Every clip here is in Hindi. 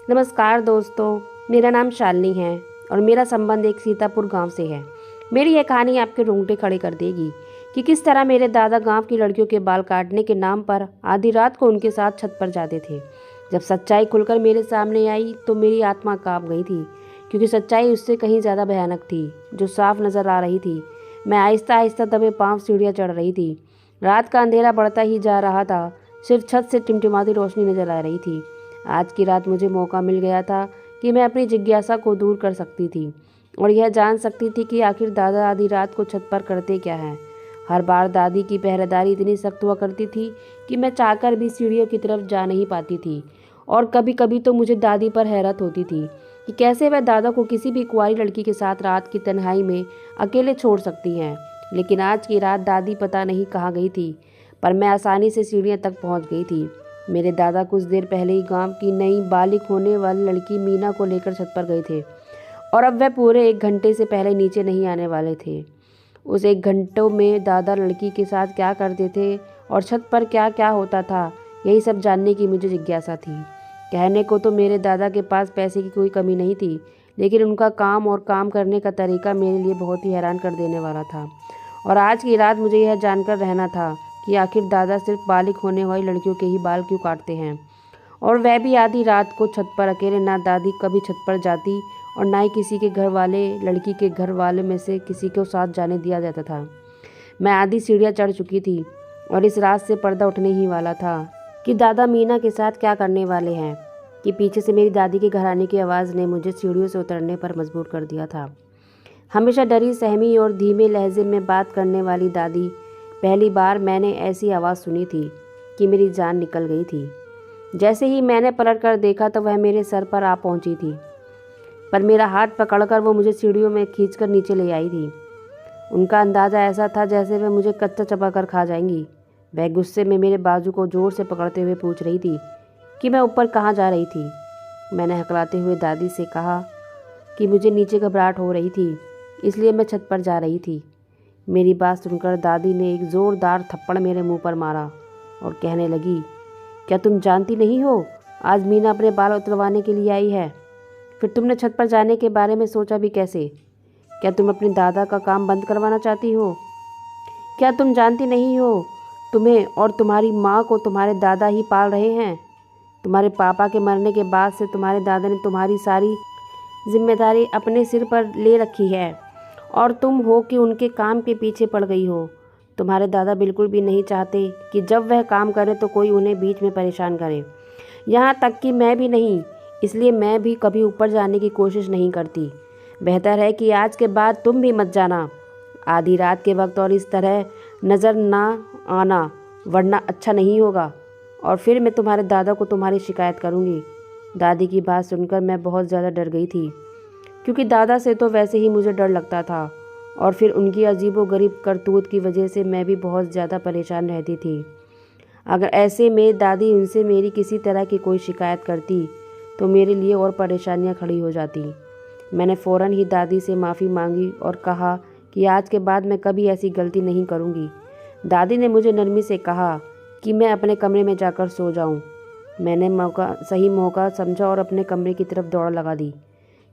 नमस्कार दोस्तों, मेरा नाम शालिनी है और मेरा संबंध एक सीतापुर गांव से है। मेरी यह कहानी आपके रोंगटे खड़े कर देगी कि किस तरह मेरे दादा गांव की लड़कियों के बाल काटने के नाम पर आधी रात को उनके साथ छत पर जाते थे। जब सच्चाई खुलकर मेरे सामने आई तो मेरी आत्मा कांप गई थी, क्योंकि सच्चाई उससे कहीं ज़्यादा भयानक थी, जो साफ नज़र आ रही थी। मैं आहिस्ता आहिस्ता दबे पाँव सीढ़ियाँ चढ़ रही थी। रात का अंधेरा बढ़ता ही जा रहा था, सिर्फ छत से टिमटिमाती रोशनी नजर आ रही थी। आज की रात मुझे मौका मिल गया था कि मैं अपनी जिज्ञासा को दूर कर सकती थी और यह जान सकती थी कि आखिर दादा आधी रात को छत पर करते क्या हैं। हर बार दादी की पहरेदारी इतनी सख्त हुआ करती थी कि मैं चाहकर भी सीढ़ियों की तरफ जा नहीं पाती थी, और कभी कभी तो मुझे दादी पर हैरत होती थी कि कैसे वह दादा को किसी भी कुंवारी लड़की के साथ रात की तन्हाई में अकेले छोड़ सकती हैं। लेकिन आज की रात दादी पता नहीं कहाँ गई थी, पर मैं आसानी से सीढ़ियाँ तक पहुँच गई थी। मेरे दादा कुछ देर पहले ही गांव की नई बालिग होने वाली लड़की मीना को लेकर छत पर गए थे, और अब वह पूरे 1 घंटे से पहले नीचे नहीं आने वाले थे। उस 1 घंटों में दादा लड़की के साथ क्या करते थे और छत पर क्या क्या होता था, यही सब जानने की मुझे जिज्ञासा थी। कहने को तो मेरे दादा के पास पैसे की कोई कमी नहीं थी, लेकिन उनका काम और काम करने का तरीका मेरे लिए बहुत ही हैरान कर देने वाला था। और आज की रात मुझे यह जानकर रहना था कि आखिर दादा सिर्फ बालिग होने वाली लड़कियों के ही बाल क्यों काटते हैं, और वह भी आधी रात को छत पर अकेले। ना दादी कभी छत पर जाती और ना ही किसी के घर वाले लड़की के घर वाले में से किसी को साथ जाने दिया जाता था। मैं आधी सीढ़ियाँ चढ़ चुकी थी और इस रात से पर्दा उठने ही वाला था कि दादा मीना के साथ क्या करने वाले हैं, कि पीछे से मेरी दादी के घर आने की आवाज़ ने मुझे सीढ़ियों से उतरने पर मजबूर कर दिया था। हमेशा डरी सहमी और धीमे लहजे में बात करने वाली दादी, पहली बार मैंने ऐसी आवाज़ सुनी थी कि मेरी जान निकल गई थी। जैसे ही मैंने पलट कर देखा तो वह मेरे सर पर आ पहुंची थी, पर मेरा हाथ पकड़कर वो मुझे सीढ़ियों में खींचकर नीचे ले आई थी। उनका अंदाज़ा ऐसा था जैसे वह मुझे कच्चा चबाकर खा जाएंगी। वह गुस्से में मेरे बाजू को ज़ोर से पकड़ते हुए पूछ रही थी कि मैं ऊपर कहाँ जा रही थी। मैंने हकलाते हुए दादी से कहा कि मुझे नीचे घबराहट हो रही थी, इसलिए मैं छत पर जा रही थी। मेरी बात सुनकर दादी ने एक ज़ोरदार थप्पड़ मेरे मुंह पर मारा और कहने लगी, क्या तुम जानती नहीं हो, आज मीना अपने बाल उतरवाने के लिए आई है। फिर तुमने छत पर जाने के बारे में सोचा भी कैसे? क्या तुम अपने दादा का काम बंद करवाना चाहती हो? क्या तुम जानती नहीं हो, तुम्हें और तुम्हारी माँ को तुम्हारे दादा ही पाल रहे हैं। तुम्हारे पापा के मरने के बाद से तुम्हारे दादा ने तुम्हारी सारी जिम्मेदारी अपने सिर पर ले रखी है, और तुम हो कि उनके काम के पीछे पड़ गई हो। तुम्हारे दादा बिल्कुल भी नहीं चाहते कि जब वह काम करे तो कोई उन्हें बीच में परेशान करे, यहाँ तक कि मैं भी नहीं। इसलिए मैं भी कभी ऊपर जाने की कोशिश नहीं करती। बेहतर है कि आज के बाद तुम भी मत जाना आधी रात के वक्त और इस तरह नज़र ना आना, वरना अच्छा नहीं होगा, और फिर मैं तुम्हारे दादा को तुम्हारी शिकायत करूँगी। दादी की बात सुनकर मैं बहुत ज़्यादा डर गई थी, क्योंकि दादा से तो वैसे ही मुझे डर लगता था, और फिर उनकी अजीबोगरीब करतूत की वजह से मैं भी बहुत ज़्यादा परेशान रहती थी। अगर ऐसे में दादी उनसे मेरी किसी तरह की कोई शिकायत करती तो मेरे लिए और परेशानियां खड़ी हो जाती। मैंने फ़ौरन ही दादी से माफ़ी मांगी और कहा कि आज के बाद मैं कभी ऐसी गलती नहीं करूँगी। दादी ने मुझे नरमी से कहा कि मैं अपने कमरे में जाकर सो जाऊँ। मैंने सही मौका समझा और अपने कमरे की तरफ दौड़ लगा दी।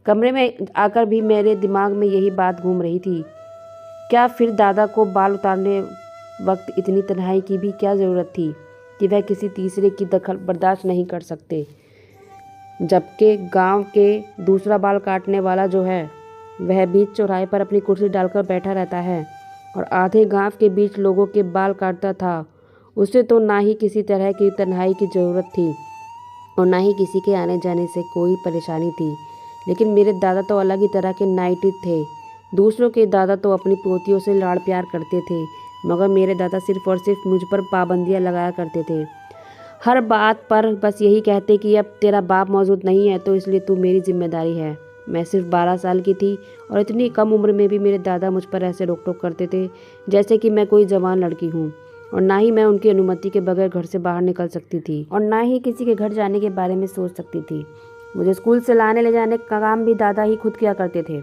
कमरे में आकर भी मेरे दिमाग में यही बात घूम रही थी, क्या फिर दादा को बाल उतारने वक्त इतनी तन्हाई की भी क्या ज़रूरत थी कि वह किसी तीसरे की दखल बर्दाश्त नहीं कर सकते, जबकि गांव के दूसरा बाल काटने वाला जो है वह बीच चौराहे पर अपनी कुर्सी डालकर बैठा रहता है और आधे गांव के बीच लोगों के बाल काटता था। उसे तो ना ही किसी तरह की तन्हाई की ज़रूरत थी और ना ही किसी के आने जाने से कोई परेशानी थी। लेकिन मेरे दादा तो अलग ही तरह के नाइटी थे। दूसरों के दादा तो अपनी पोतियों से लाड़ प्यार करते थे, मगर मेरे दादा सिर्फ और सिर्फ मुझ पर पाबंदियां लगाया करते थे। हर बात पर बस यही कहते कि अब तेरा बाप मौजूद नहीं है तो इसलिए तू मेरी जिम्मेदारी है। मैं सिर्फ 12 साल की थी और इतनी कम उम्र में भी मेरे दादा मुझ पर ऐसे रोक टोक करते थे जैसे कि मैं कोई जवान लड़की हूँ, और ना ही मैं उनकी अनुमति के बगैर घर से बाहर निकल सकती थी और ना ही किसी के घर जाने के बारे में सोच सकती थी। मुझे स्कूल से लाने ले जाने का काम भी दादा ही खुद किया करते थे।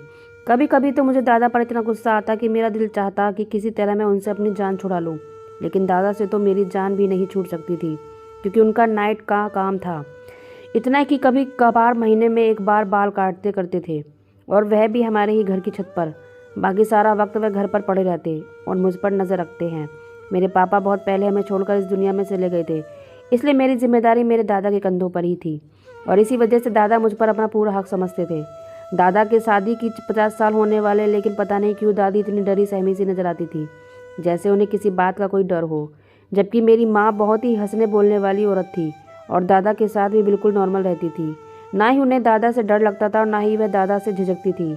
कभी कभी तो मुझे दादा पर इतना गुस्सा आता कि मेरा दिल चाहता कि किसी तरह मैं उनसे अपनी जान छुड़ा लूँ, लेकिन दादा से तो मेरी जान भी नहीं छूट सकती थी, क्योंकि उनका नाइट का काम था। इतना कि कभी कभार महीने में एक बार बाल काटते करते थे, और वह भी हमारे ही घर की छत पर। बाकी सारा वक्त वह घर पर पड़े रहते और मुझ पर नज़र रखते हैं। मेरे पापा बहुत पहले हमें छोड़कर इस दुनिया में चले गए थे, इसलिए मेरी जिम्मेदारी मेरे दादा के कंधों पर ही थी, और इसी वजह से दादा मुझ पर अपना पूरा हक समझते थे। दादा के शादी की 50 साल होने वाले, लेकिन पता नहीं क्यों दादी इतनी डरी सहमी सी नजर आती थी, जैसे उन्हें किसी बात का कोई डर हो। जबकि मेरी माँ बहुत ही हंसने बोलने वाली औरत थी और दादा के साथ भी बिल्कुल नॉर्मल रहती थी। ना ही उन्हें दादा से डर लगता था और ना ही वह दादा से झिझकती थी।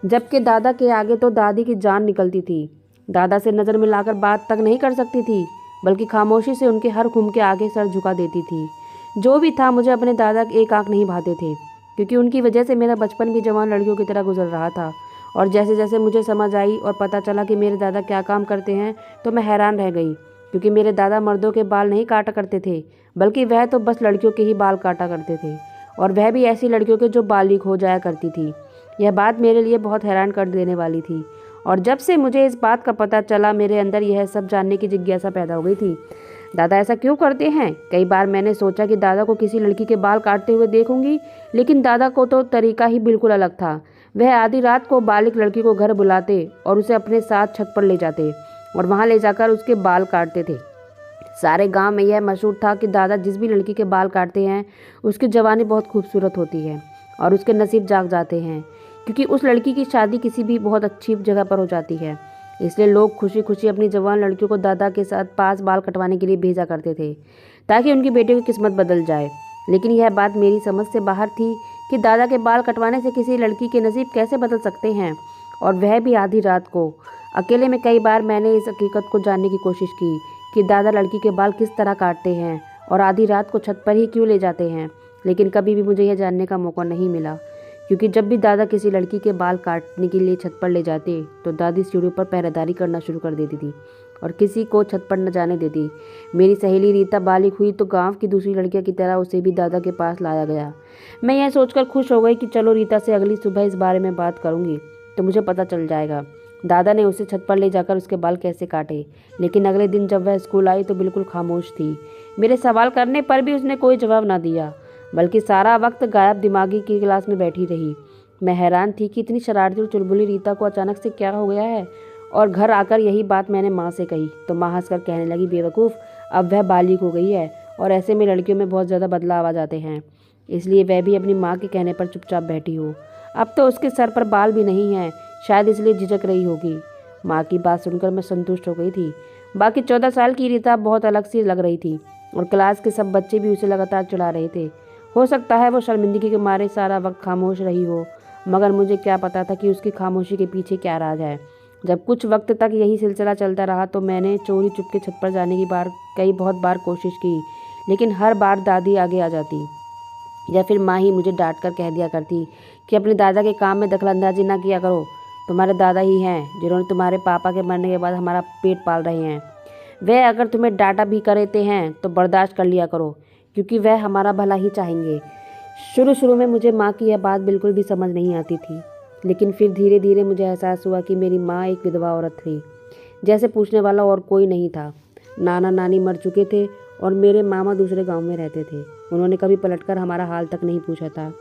जबकि दादा के आगे तो दादी की जान निकलती थी। दादा से नज़र मिलाकर बात तक नहीं कर सकती थी, बल्कि खामोशी से उनके हर घूम के आगे सर झुका देती थी। जो भी था, मुझे अपने दादा के एक आंख नहीं भाते थे, क्योंकि उनकी वजह से मेरा बचपन भी जवान लड़कियों की तरह गुजर रहा था। और जैसे जैसे मुझे समझ आई और पता चला कि मेरे दादा क्या काम करते हैं, तो मैं हैरान रह गई, क्योंकि मेरे दादा मर्दों के बाल नहीं काटा करते थे, बल्कि वह तो बस लड़कियों के ही बाल काटा करते थे, और वह भी ऐसी लड़कियों के जो बालिग हो जाया करती थी। यह बात मेरे लिए बहुत हैरान कर देने वाली थी, और जब से मुझे इस बात का पता चला, मेरे अंदर यह सब जानने की जिज्ञासा पैदा हो गई थी। दादा ऐसा क्यों करते हैं? कई बार मैंने सोचा कि दादा को किसी लड़की के बाल काटते हुए देखूंगी, लेकिन दादा को तो तरीका ही बिल्कुल अलग था। वह आधी रात को बालिग लड़की को घर बुलाते और उसे अपने साथ छत पर ले जाते और वहां ले जाकर उसके बाल काटते थे। सारे गांव में यह मशहूर था कि दादा जिस भी लड़की के बाल काटते हैं, उसकी जवानी बहुत खूबसूरत होती है और उसके नसीब जाग जाते हैं, क्योंकि उस लड़की की शादी किसी भी बहुत अच्छी जगह पर हो जाती है। इसलिए लोग खुशी खुशी अपनी जवान लड़कियों को दादा के साथ पास बाल कटवाने के लिए भेजा करते थे, ताकि उनकी बेटी की किस्मत बदल जाए। लेकिन यह बात मेरी समझ से बाहर थी कि दादा के बाल कटवाने से किसी लड़की के नसीब कैसे बदल सकते हैं, और वह भी आधी रात को। अकेले में कई बार मैंने इस हकीकत को जानने की कोशिश की कि दादा लड़की के बाल किस तरह काटते हैं और आधी रात को छत पर ही क्यों ले जाते हैं, लेकिन कभी भी मुझे यह जानने का मौका नहीं मिला, क्योंकि जब भी दादा किसी लड़की के बाल काटने के लिए छत पर ले जाते, तो दादी सीढ़ियों पर पहरेदारी करना शुरू कर देती थी और किसी को छत पर न जाने देती। मेरी सहेली रीता बालिग हुई तो गांव की दूसरी लड़कियों की तरह उसे भी दादा के पास लाया गया। मैं यह सोचकर खुश हो गई कि चलो रीता से अगली सुबह इस बारे में बात करूंगी तो मुझे पता चल जाएगा दादा ने उसे छत पर ले जाकर उसके बाल कैसे काटे। लेकिन अगले दिन जब वह स्कूल आई तो बिल्कुल खामोश थी। मेरे सवाल करने पर भी उसने कोई जवाब ना दिया, बल्कि सारा वक्त गायब दिमागी की क्लास में बैठी रही। मैं हैरान थी कि इतनी शरारती और चुलबुली रीता को अचानक से क्या हो गया है, और घर आकर यही बात मैंने माँ से कही तो माँ हंसकर कहने लगी, बेवकूफ़, अब वह बालिग हो गई है और ऐसे में लड़कियों में बहुत ज़्यादा बदलाव आ जाते हैं, इसलिए वह भी अपनी माँ के कहने पर चुपचाप बैठी हो। अब तो उसके सर पर बाल भी नहीं है, शायद इसलिए झिझक रही होगी। माँ की बात सुनकर मैं संतुष्ट हो गई थी। बाकी 14 साल की रीता बहुत अलग सी लग रही थी और क्लास के सब बच्चे भी उसे लगातार चिढ़ा रहे थे। हो सकता है वो शर्मिंदगी के मारे सारा वक्त खामोश रही हो, मगर मुझे क्या पता था कि उसकी खामोशी के पीछे क्या राज है। जब कुछ वक्त तक यही सिलसिला चलता रहा तो मैंने चोरी चुपके छत पर जाने की बहुत बार कोशिश की, लेकिन हर बार दादी आगे आ जाती या फिर माँ ही मुझे डांट कर कह दिया करती कि अपने दादा के काम में दखलंदाजी ना किया करो, तुम्हारे दादा ही हैं जिन्होंने तुम्हारे पापा के मरने के बाद हमारा पेट पाल रहे हैं। वह अगर तुम्हें डांटा भी करते हैं तो बर्दाश्त कर लिया करो, क्योंकि वह हमारा भला ही चाहेंगे। शुरू शुरू में मुझे माँ की यह बात बिल्कुल भी समझ नहीं आती थी, लेकिन फिर धीरे धीरे मुझे एहसास हुआ कि मेरी माँ एक विधवा औरत थी, जैसे पूछने वाला और कोई नहीं था। नाना नानी मर चुके थे और मेरे मामा दूसरे गांव में रहते थे। उन्होंने कभी पलटकर हमारा हाल तक नहीं पूछा था।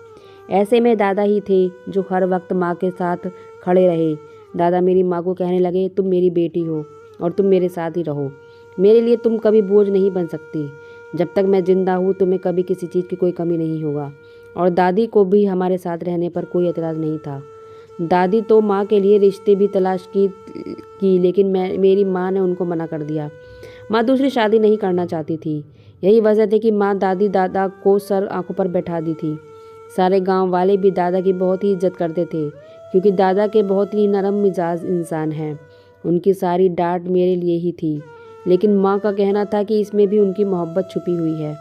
ऐसे में दादा ही थे जो हर वक्त माँ के साथ खड़े रहे। दादा मेरी माँ को कहने लगे, तुम मेरी बेटी हो और तुम मेरे साथ ही रहो, मेरे लिए तुम कभी बोझ नहीं बन सकती। जब तक मैं जिंदा हूँ तुम्हें कभी किसी चीज़ की कोई कमी नहीं होगा। और दादी को भी हमारे साथ रहने पर कोई एतराज़ नहीं था। दादी तो माँ के लिए रिश्ते भी तलाश की लेकिन मेरी माँ ने उनको मना कर दिया। माँ दूसरी शादी नहीं करना चाहती थी। यही वजह थी कि माँ दादी दादा को सर आंखों पर बैठा दी थी। सारे गांव वाले भी दादा की बहुत ही इज्जत करते थे, क्योंकि दादा के बहुत ही नरम मिजाज इंसान हैं। उनकी सारी डांट मेरे लिए ही थी, लेकिन माँ का कहना था कि इसमें भी उनकी मोहब्बत छुपी हुई है।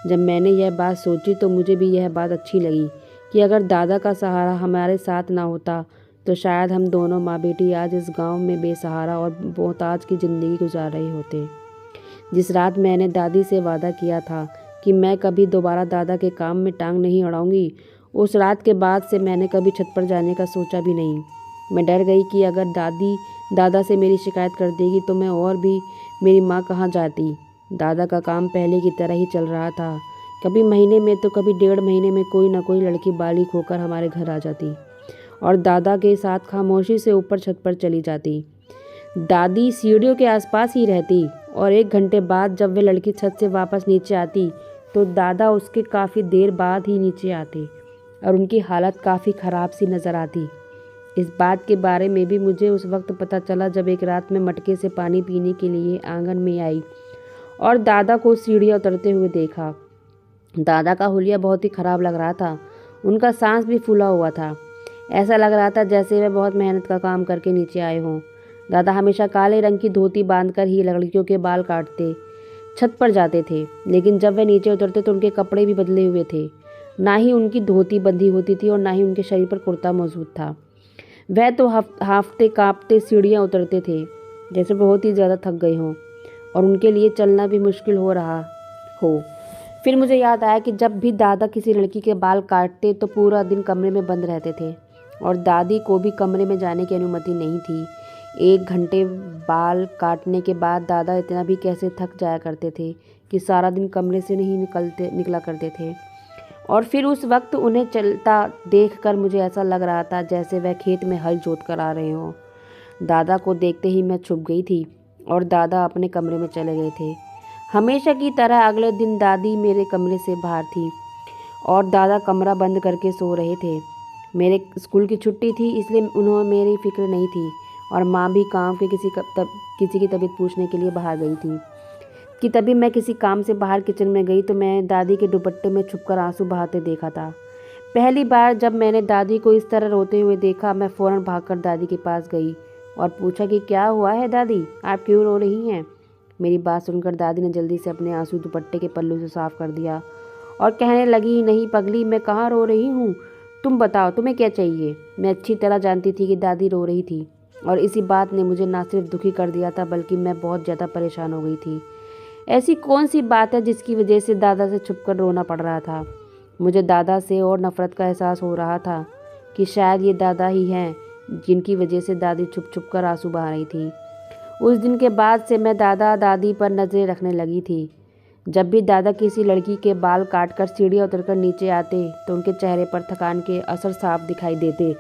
जब मैंने यह बात सोची तो मुझे भी यह बात अच्छी लगी कि अगर दादा का सहारा हमारे साथ ना होता तो शायद हम दोनों माँ बेटी आज इस गांव में बेसहारा और मोहताज की ज़िंदगी गुजार रहे होते। जिस रात मैंने दादी से वादा किया था कि मैं कभी दोबारा दादा के काम में टांग नहीं अड़ाऊंगी, उस रात के बाद से मैंने कभी छत पर जाने का सोचा भी नहीं। मैं डर गई कि अगर दादी दादा से मेरी शिकायत कर देगी तो मैं और भी मेरी माँ कहाँ जाती। दादा का काम पहले की तरह ही चल रहा था। कभी महीने में तो कभी 1.5 महीने में कोई ना कोई लड़की बालिग होकर हमारे घर आ जाती और दादा के साथ खामोशी से ऊपर छत पर चली जाती। दादी सीढ़ियों के आसपास ही रहती और 1 घंटे बाद जब वे लड़की छत से वापस नीचे आती तो दादा उसके काफ़ी देर बाद ही नीचे आते और उनकी हालत काफ़ी ख़राब सी नज़र आती। इस बात के बारे में भी मुझे उस वक्त पता चला जब एक रात में मटके से पानी पीने के लिए आंगन में आई और दादा को सीढ़ियाँ उतरते हुए देखा। दादा का हुलिया बहुत ही ख़राब लग रहा था। उनका सांस भी फूला हुआ था। ऐसा लग रहा था जैसे वे बहुत मेहनत का काम करके नीचे आए हों। दादा हमेशा काले रंग की धोती बांधकर ही लड़कियों के बाल काटते छत पर जाते थे, लेकिन जब वे नीचे उतरते तो उनके कपड़े भी बदले हुए थे। ना ही उनकी धोती बंधी होती थी और ना ही उनके शरीर पर कुर्ता मौजूद था। वह तो हाफते कांपते सीढ़ियाँ उतरते थे जैसे बहुत ही ज़्यादा थक गए हों और उनके लिए चलना भी मुश्किल हो रहा हो। फिर मुझे याद आया कि जब भी दादा किसी लड़की के बाल काटते तो पूरा दिन कमरे में बंद रहते थे और दादी को भी कमरे में जाने की अनुमति नहीं थी। 1 घंटे बाल काटने के बाद दादा इतना भी कैसे थक जाया करते थे कि सारा दिन कमरे से नहीं निकला करते थे। और फिर उस वक्त उन्हें चलता देखकर मुझे ऐसा लग रहा था जैसे वह खेत में हल जोत कर आ रहे हों। दादा को देखते ही मैं छुप गई थी और दादा अपने कमरे में चले गए थे। हमेशा की तरह अगले दिन दादी मेरे कमरे से बाहर थी और दादा कमरा बंद करके सो रहे थे। मेरे स्कूल की छुट्टी थी इसलिए उन्हें मेरी फिक्र नहीं थी और माँ भी काम के किसी की तबीयत पूछने के लिए बाहर गई थी कि तभी मैं किसी काम से बाहर किचन में गई तो मैं दादी के दुपट्टे में छुपकर आंसू बहाते देखा था। पहली बार जब मैंने दादी को इस तरह रोते हुए देखा मैं फ़ौरन भागकर दादी के पास गई और पूछा कि क्या हुआ है दादी, आप क्यों रो रही हैं। मेरी बात सुनकर दादी ने जल्दी से अपने आंसू दुपट्टे के पल्लू से साफ कर दिया और कहने लगी, नहीं पगली, मैं कहाँ रो रही हूँ, तुम बताओ तुम्हें क्या चाहिए। मैं अच्छी तरह जानती थी कि दादी रो रही थी और इसी बात ने मुझे ना सिर्फ दुखी कर दिया था बल्कि मैं बहुत ज़्यादा परेशान हो गई थी। ऐसी कौन सी बात है जिसकी वजह से दादा से छुपकर रोना पड़ रहा था। मुझे दादा से और नफ़रत का एहसास हो रहा था कि शायद ये दादा ही हैं जिनकी वजह से दादी छुप छुप कर आंसू बहा रही थी। उस दिन के बाद से मैं दादा दादी पर नज़रें रखने लगी थी। जब भी दादा किसी लड़की के बाल काटकर सीढ़ियाँ उतरकर नीचे आते तो उनके चेहरे पर थकान के असर साफ दिखाई देते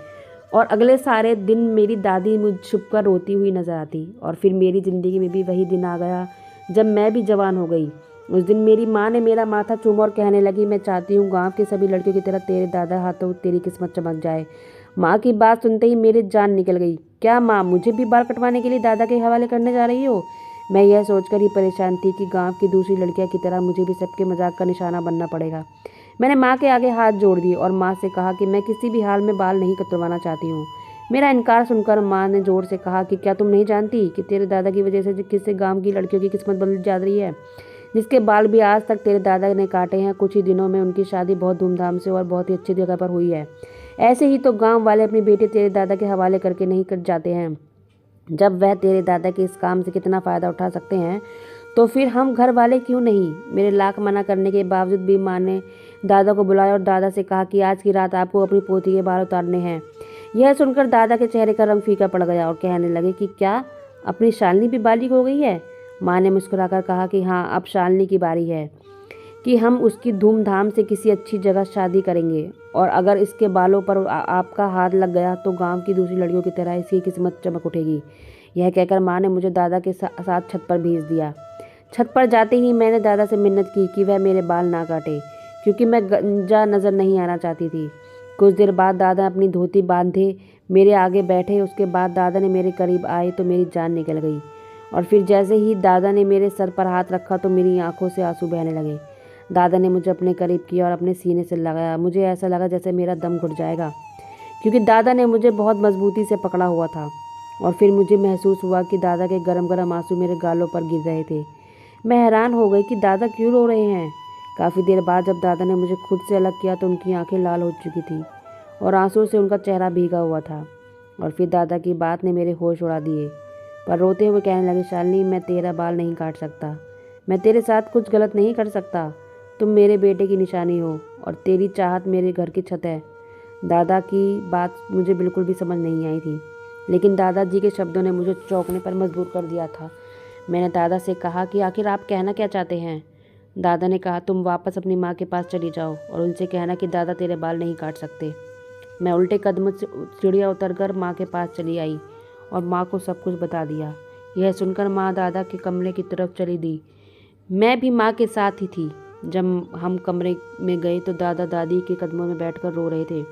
और अगले सारे दिन मेरी दादी मुझ छुपकर रोती हुई नजर आती। और फिर मेरी ज़िंदगी में भी वही दिन आ गया जब मैं भी जवान हो गई। उस दिन मेरी माँ ने मेरा माथा चूमा और कहने लगी, मैं चाहती हूँ गांव के सभी लड़कियों की तरह तेरे दादा हाथों तेरी किस्मत चमक जाए। माँ की बात सुनते ही मेरी जान निकल गई। क्या माँ, मुझे भी बाल कटवाने के लिए दादा के हवाले करने जा रही हो। मैं यह सोचकर ही परेशान थी कि गांव की दूसरी लड़कियां की तरह मुझे भी सबके मजाक का निशाना बनना पड़ेगा। मैंने माँ के आगे हाथ जोड़ दिए और माँ से कहा कि मैं किसी भी हाल में बाल नहीं कटवाना चाहती हूँ। मेरा इनकार सुनकर माँ ने जोर से कहा कि क्या तुम नहीं जानती कि तेरे दादा की वजह से किससे गांव की लड़कियों की किस्मत बदल जा रही है, जिसके बाल भी आज तक तेरे दादा ने काटे हैं। कुछ ही दिनों में उनकी शादी बहुत धूमधाम से और बहुत ही अच्छी जगह पर हुई है। ऐसे ही तो गांव वाले अपनी बेटी तेरे दादा के हवाले करके नहीं कट जाते हैं। जब वह तेरे दादा के इस काम से कितना फ़ायदा उठा सकते हैं तो फिर हम घर वाले क्यों नहीं। मेरे लाख मना करने के बावजूद भी माँ ने दादा को बुलाया और दादा से कहा कि आज की रात आपको अपनी पोती के बाल उतारने हैं। यह सुनकर दादा के चेहरे का रंग फीका पड़ गया और कहने लगे कि क्या अपनी शालिनी भी बालिग हो गई है। माँ ने मुस्कुराकर कहा कि हाँ, अब शालिनी की बारी है कि हम उसकी धूमधाम से किसी अच्छी जगह शादी करेंगे और अगर इसके बालों पर आपका हाथ लग गया तो गांव की दूसरी लड़कियों की तरह इसकी किस्मत चमक उठेगी। यह कहकर माँ ने मुझे दादा के साथ छत पर भेज दिया। छत पर जाते ही मैंने दादा से मिन्नत की कि वह मेरे बाल ना काटे क्योंकि मैं गंजा नज़र नहीं आना चाहती थी। कुछ देर बाद दादा अपनी धोती बांधे मेरे आगे बैठे। उसके बाद दादा ने मेरे करीब आए तो मेरी जान निकल गई और फिर जैसे ही दादा ने मेरे सर पर हाथ रखा तो मेरी आंखों से आंसू बहने लगे। दादा ने मुझे अपने करीब किया और अपने सीने से लगाया। मुझे ऐसा लगा जैसे मेरा दम घुट जाएगा क्योंकि दादा ने मुझे बहुत मजबूती से पकड़ा हुआ था। और फिर मुझे महसूस हुआ कि दादा के गरम गरम आंसू मेरे गालों पर गिर रहे थे। मैं हैरान हो गई कि दादा क्यों रो रहे हैं। काफ़ी देर बाद जब दादा ने मुझे खुद से अलग किया तो उनकी आंखें लाल हो चुकी थी और आंसुओं से उनका चेहरा भीगा हुआ था। और फिर दादा की बात ने मेरे होश उड़ा दिए पर रोते हुए कहने लगे, शालिनी, मैं तेरा बाल नहीं काट सकता। मैं तेरे साथ कुछ गलत नहीं कर सकता। तुम मेरे बेटे की निशानी हो और तेरी चाहत मेरे घर की छत है। दादा की बात मुझे बिल्कुल भी समझ नहीं आई थी, लेकिन दादाजी के शब्दों ने मुझे चौंकने पर मजबूर कर दिया था। मैंने दादा से कहा कि आखिर आप कहना क्या चाहते हैं। दादा ने कहा, तुम वापस अपनी माँ के पास चली जाओ और उनसे कहना कि दादा तेरे बाल नहीं काट सकते। मैं उल्टे कदम से सीढ़ियाँ उतरकर माँ के पास चली आई और माँ को सब कुछ बता दिया। यह सुनकर माँ दादा के कमरे की तरफ चली दी। मैं भी माँ के साथ ही थी। जब हम कमरे में गए तो दादा दादी के कदमों में बैठकर रो रहे थे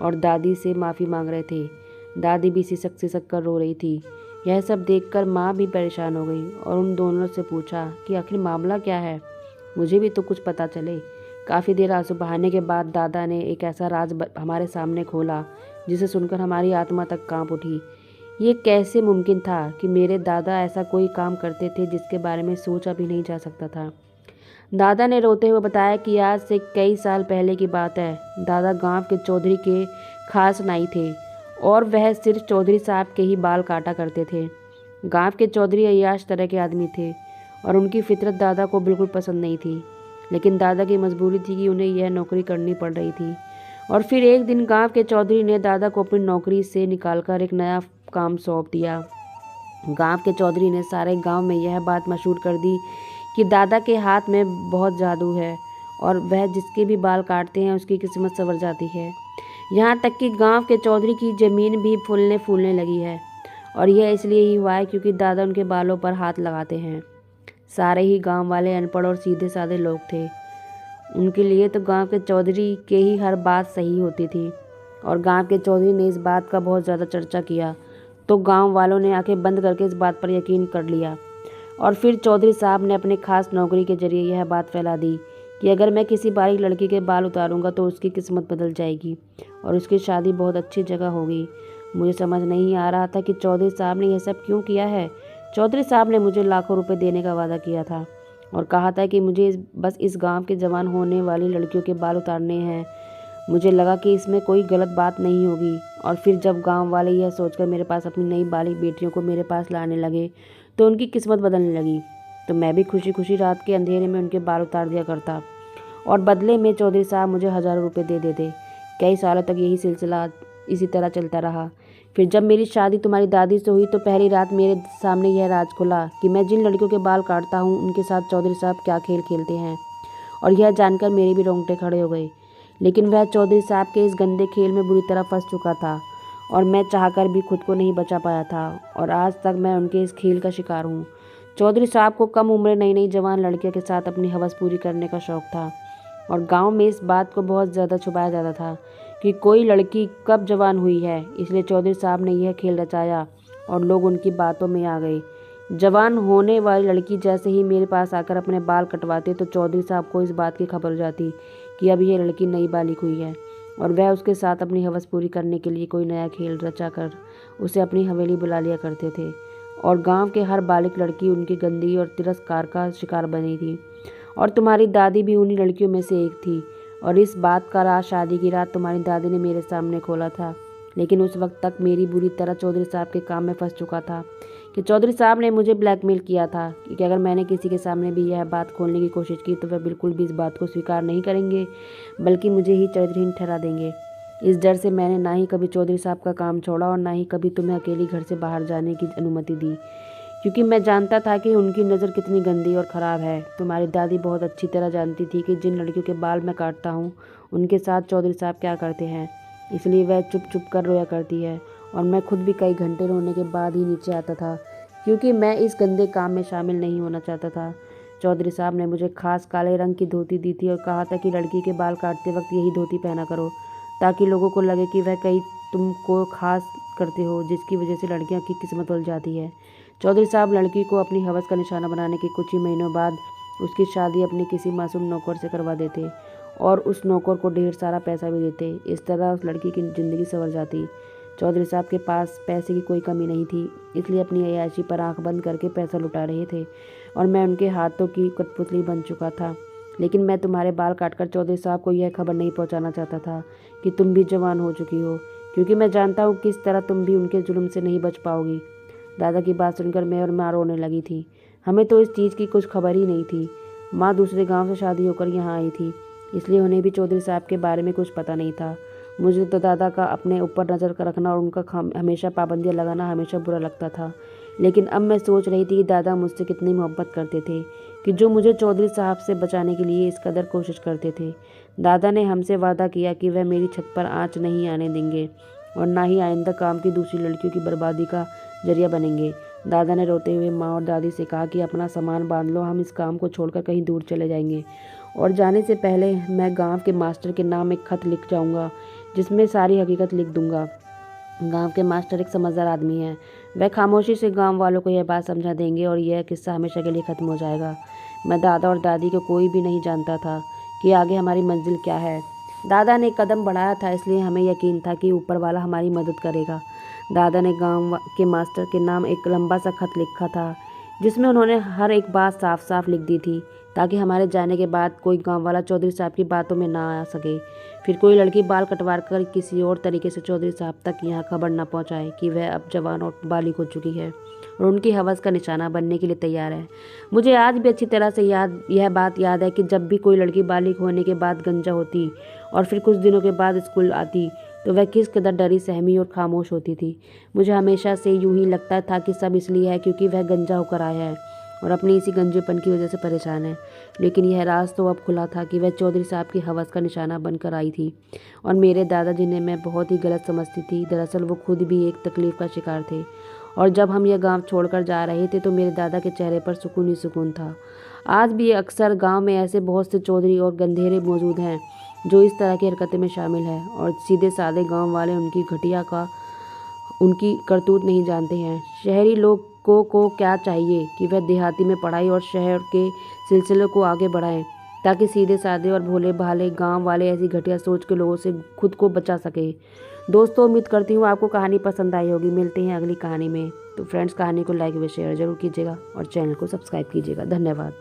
और दादी से माफ़ी मांग रहे थे। दादी भी सिसक कर रो रही थी। यह सब देखकर माँ भी परेशान हो गई और उन दोनों से पूछा कि आखिर मामला क्या है, मुझे भी तो कुछ पता चले। काफ़ी देर आंसू बहाने के बाद दादा ने एक ऐसा राज हमारे सामने खोला जिसे सुनकर हमारी आत्मा तक कांप उठी। ये कैसे मुमकिन था कि मेरे दादा ऐसा कोई काम करते थे जिसके बारे में सोचा भी नहीं जा सकता था। दादा ने रोते हुए बताया कि आज से कई साल पहले की बात है। दादा गांव के चौधरी के खास नाई थे और वह सिर्फ चौधरी साहब के ही बाल काटा करते थे। गांव के चौधरी अय्याश तरह के आदमी थे और उनकी फितरत दादा को बिल्कुल पसंद नहीं थी, लेकिन दादा की मजबूरी थी कि उन्हें यह नौकरी करनी पड़ रही थी। और फिर एक दिन गांव के चौधरी ने दादा को अपनी नौकरी से निकालकर एक नया काम सौंप दिया। गांव के चौधरी ने सारे गांव में यह बात मशहूर कर दी कि दादा के हाथ में बहुत जादू है और वह जिसके भी बाल काटते हैं उसकी किस्मत संवर जाती है। यहाँ तक कि गांव के चौधरी की ज़मीन भी फूलने फूलने लगी है और यह इसलिए ही हुआ है क्योंकि दादा उनके बालों पर हाथ लगाते हैं। सारे ही गांव वाले अनपढ़ और सीधे साधे लोग थे। उनके लिए तो गांव के चौधरी के ही हर बात सही होती थी और गांव के चौधरी ने इस बात का बहुत ज़्यादा चर्चा किया तो गांव वालों ने आंखें बंद करके इस बात पर यकीन कर लिया। और फिर चौधरी साहब ने अपने खास नौकरी के जरिए यह बात फैला दी कि अगर मैं किसी बारीक लड़की के बाल उतारूंगा तो उसकी किस्मत बदल जाएगी और उसकी शादी बहुत अच्छी जगह होगी। मुझे समझ नहीं आ रहा था कि चौधरी साहब ने यह सब क्यों किया है। चौधरी साहब ने मुझे लाखों रुपए देने का वादा किया था और कहा था कि मुझे बस इस गांव के जवान होने वाली लड़कियों के बाल उतारने हैं। मुझे लगा कि इसमें कोई गलत बात नहीं होगी और फिर जब गांव वाले यह सोचकर मेरे पास अपनी नई बालिग बेटियों को मेरे पास लाने लगे तो उनकी किस्मत बदलने लगी। तो मैं भी खुशी खुशी रात के अंधेरे में उनके बाल उतार दिया करता और बदले में चौधरी साहब मुझे हज़ारों रुपये दे देते। कई सालों तक यही सिलसिला इसी तरह चलता रहा। फिर जब मेरी शादी तुम्हारी दादी से हुई तो पहली रात मेरे सामने यह राज खुला कि मैं जिन लड़कियों के बाल काटता हूँ उनके साथ चौधरी साहब क्या खेल खेलते हैं। और यह जानकर मेरे भी रोंगटे खड़े हो गए। लेकिन वह चौधरी साहब के इस गंदे खेल में बुरी तरह फंस चुका था और मैं चाहकर भी खुद को नहीं बचा पाया था और आज तक मैं उनके इस खेल का शिकार हूँ। चौधरी साहब को कम उम्र नई नई जवान लड़कियों के साथ अपनी हवस पूरी करने का शौक़ था और गांव में इस बात को बहुत ज़्यादा छुपाया जाता था कि कोई लड़की कब जवान हुई है। इसलिए चौधरी साहब ने यह खेल रचाया और लोग उनकी बातों में आ गए। जवान होने वाली लड़की जैसे ही मेरे पास आकर अपने बाल कटवाते तो चौधरी साहब को इस बात की खबर हो जाती कि अब यह लड़की नई बालिग हुई है और वह उसके साथ अपनी हवस पूरी करने के लिए कोई नया खेल रचा कर उसे अपनी हवेली बुला लिया करते थे। और गांव के हर बालिग लड़की उनकी गंदी और तिरस्कार का शिकार बनी थी और तुम्हारी दादी भी उन्हीं लड़कियों में से एक थी। और इस बात का राज शादी की रात तुम्हारी दादी ने मेरे सामने खोला था। लेकिन उस वक्त तक मेरी बुरी तरह चौधरी साहब के काम में फंस चुका था कि चौधरी साहब ने मुझे ब्लैकमेल किया था कि अगर मैंने किसी के सामने भी यह बात खोलने की कोशिश की तो वह बिल्कुल भी इस बात को स्वीकार नहीं करेंगे बल्कि मुझे ही चरित्रहीन ठहरा देंगे। इस डर से मैंने ना ही कभी चौधरी साहब का काम छोड़ा और ना ही कभी तुम्हें अकेली घर से बाहर जाने की अनुमति दी, क्योंकि मैं जानता था कि उनकी नज़र कितनी गंदी और ख़राब है। तुम्हारी दादी बहुत अच्छी तरह जानती थी कि जिन लड़कियों के बाल मैं काटता हूँ उनके साथ चौधरी साहब क्या करते हैं, इसलिए वह चुप चुप कर रोया करती है और मैं खुद भी कई घंटे रोने के बाद ही नीचे आता था क्योंकि मैं इस गंदे काम में शामिल नहीं होना चाहता था। चौधरी साहब ने मुझे खास काले रंग की धोती दी थी और कहा था कि लड़की के बाल काटते वक्त यही धोती पहना करो ताकि लोगों को लगे कि वह कहीं तुमको खास करते हो जिसकी वजह से लड़कियों की किस्मत बदल जाती है। चौधरी साहब लड़की को अपनी हवस का निशाना बनाने के कुछ ही महीनों बाद उसकी शादी अपने किसी मासूम नौकर से करवा देते और उस नौकर को ढेर सारा पैसा भी देते। इस तरह उस लड़की की ज़िंदगी संवर जाती। चौधरी साहब के पास पैसे की कोई कमी नहीं थी, इसलिए अपनी अय्याशी पर आंख बंद करके पैसा लुटा रहे थे और मैं उनके हाथों की कठपुतली बन चुका था। लेकिन मैं तुम्हारे बाल काटकर चौधरी साहब को यह खबर नहीं पहुंचाना चाहता था कि तुम भी जवान हो चुकी हो, क्योंकि मैं जानता हूँ किस तरह तुम भी उनके जुल्म से नहीं बच पाओगी। दादा की बात सुनकर मैं और माँ रोने लगी थी। हमें तो इस चीज़ की कुछ खबर ही नहीं थी। माँ दूसरे गांव से शादी होकर यहाँ आई थी, इसलिए उन्हें भी चौधरी साहब के बारे में कुछ पता नहीं था। मुझे तो दादा का अपने ऊपर नज़र रखना और उनका हमेशा पाबंदियाँ लगाना हमेशा बुरा लगता था, लेकिन अब मैं सोच रही थी कि दादा मुझसे कितनी मोहब्बत करते थे कि जो मुझे चौधरी साहब से बचाने के लिए इस कदर कोशिश करते थे। दादा ने हमसे वादा किया कि वह मेरी छत पर आँच नहीं आने देंगे और ना ही आइंदा काम की दूसरी लड़कियों की बर्बादी का जरिया बनेंगे। दादा ने रोते हुए माँ और दादी से कहा कि अपना सामान बांध लो, हम इस काम को छोड़कर कहीं दूर चले जाएंगे। और जाने से पहले मैं गांव के मास्टर के नाम एक खत लिख जाऊंगा, जिसमें सारी हकीकत लिख दूंगा। गांव के मास्टर एक समझदार आदमी है, वह खामोशी से गांव वालों को यह बात समझा देंगे और यह किस्सा हमेशा के लिए ख़त्म हो जाएगा। मैं दादा और दादी को कोई भी नहीं जानता था कि आगे हमारी मंजिल क्या है। दादा ने एक कदम बढ़ाया था, इसलिए हमें यकीन था कि ऊपर वाला हमारी मदद करेगा। दादा ने गांव के मास्टर के नाम एक लंबा सा खत लिखा था, जिसमें उन्होंने हर एक बात साफ साफ लिख दी थी, ताकि हमारे जाने के बाद कोई गांव वाला चौधरी साहब की बातों में ना आ सके। फिर कोई लड़की बाल कटवा कर किसी और तरीके से चौधरी साहब तक यह खबर न पहुंचाए कि वह अब जवान और बालिग हो चुकी है और उनकी हवस का निशाना बनने के लिए तैयार है। मुझे आज भी अच्छी तरह से यह बात याद है कि जब भी कोई लड़की बालिग होने के बाद गंजा होती और फिर कुछ दिनों के बाद स्कूल आती, तो वह किस कदर डरी, सहमी और खामोश होती थी। मुझे हमेशा से यूं ही लगता था कि सब इसलिए है क्योंकि वह गंजा होकर आया है और अपनी इसी गंजेपन की वजह से परेशान है। लेकिन यह राज तो अब खुला था कि वह चौधरी साहब की हवस का निशाना बनकर आई थी और मेरे दादा, जिन्हें मैं बहुत ही गलत समझती थी, दरअसल वो खुद भी एक तकलीफ का शिकार थे। और जब हम यह गांव छोड़कर जा रहे थे तो मेरे दादा के चेहरे पर सुकून ही सुकून था। आज भी अक्सर गांव में ऐसे बहुत से चौधरी और गंधेरे मौजूद हैं जो इस तरह की हरकतें में शामिल हैं और सीधे साधे गांव वाले उनकी करतूत नहीं जानते हैं। शहरी लोगों को क्या चाहिए कि वह देहाती में पढ़ाई और शहर के सिलसिले को आगे बढ़ाएं, ताकि सीधे साधे और भोले भाले गांव वाले ऐसी घटिया सोच के लोगों से खुद को बचा सके। दोस्तों, उम्मीद करती हूँ आपको कहानी पसंद आई होगी। मिलते हैं अगली कहानी में। तो फ्रेंड्स, कहानी को लाइक व शेयर जरूर कीजिएगा और चैनल को सब्सक्राइब कीजिएगा। धन्यवाद।